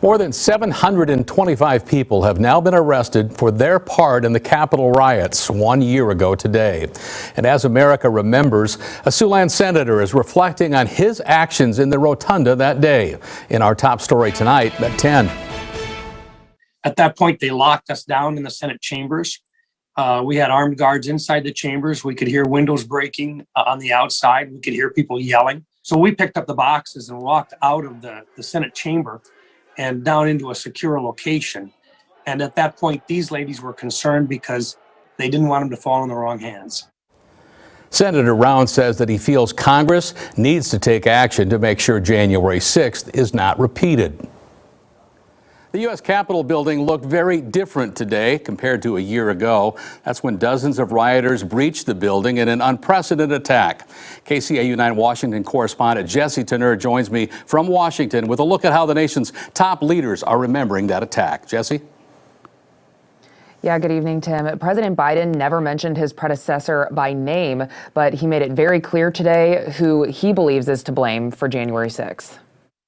More than 725 people have now been arrested for their part in the Capitol riots 1 year ago today. And as America remembers, a Siouxland senator is reflecting on his actions in the rotunda that day. In our top story tonight at 10. At that point, they locked us down in the Senate chambers. We had armed guards inside the chambers. We could hear windows breaking on the outside. We could hear people yelling. So we picked up the boxes and walked out of the Senate chamber and down into a secure location. And at that point, these ladies were concerned because they didn't want them to fall in the wrong hands. Senator Round says that he feels Congress needs to take action to make sure January 6th is not repeated. The U.S. Capitol building looked very different today compared to a year ago. That's when dozens of rioters breached the building in an unprecedented attack. KCAU-9 Washington correspondent Jesse Tenner joins me from Washington with a look at how the nation's top leaders are remembering that attack. Jesse? Yeah, good evening, Tim. President Biden never mentioned his predecessor by name, but he made it very clear today who he believes is to blame for January 6th.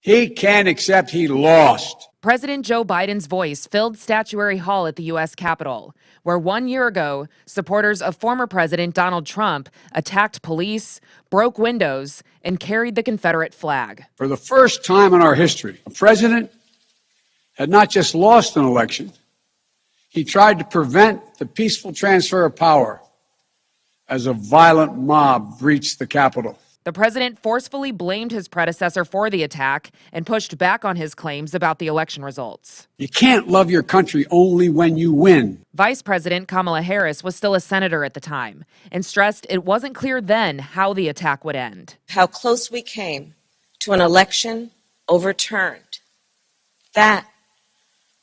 He can't accept he lost. President Joe Biden's voice filled Statuary Hall at the U.S. Capitol, where 1 year ago, supporters of former President Donald Trump attacked police, broke windows, and carried the Confederate flag. For the first time in our history, a president had not just lost an election, he tried to prevent the peaceful transfer of power as a violent mob breached the Capitol. The president forcefully blamed his predecessor for the attack and pushed back on his claims about the election results. You can't love your country only when you win. Vice President Kamala Harris was still a senator at the time and stressed it wasn't clear then how the attack would end. How close we came to an election overturned. That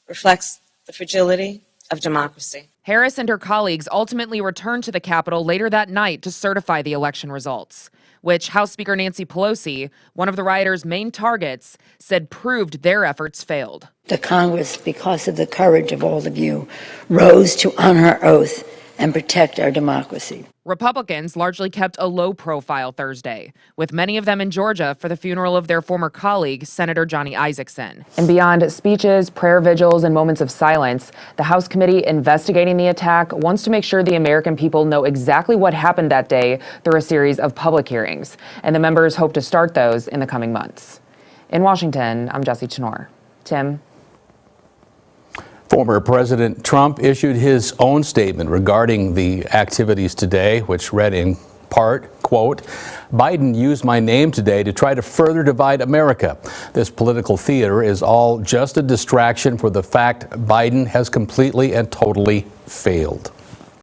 reflects the fragility of democracy. Harris and her colleagues ultimately returned to the Capitol later that night to certify the election results, which House Speaker Nancy Pelosi, one of the rioters' main targets, said proved their efforts failed. The Congress, because of the courage of all of you, rose to honor our oath and protect our democracy. Republicans largely kept a low profile Thursday, with many of them in Georgia for the funeral of their former colleague, Senator Johnny Isakson. And beyond speeches, prayer vigils, and moments of silence, the House committee investigating the attack wants to make sure the American people know exactly what happened that day through a series of public hearings. And the members hope to start those in the coming months. In Washington, I'm Jesse Tenor. Tim? Former President Trump issued his own statement regarding the activities today, which read in part, quote, "Biden used my name today to try to further divide America. This political theater is all just a distraction for the fact Biden has completely and totally failed."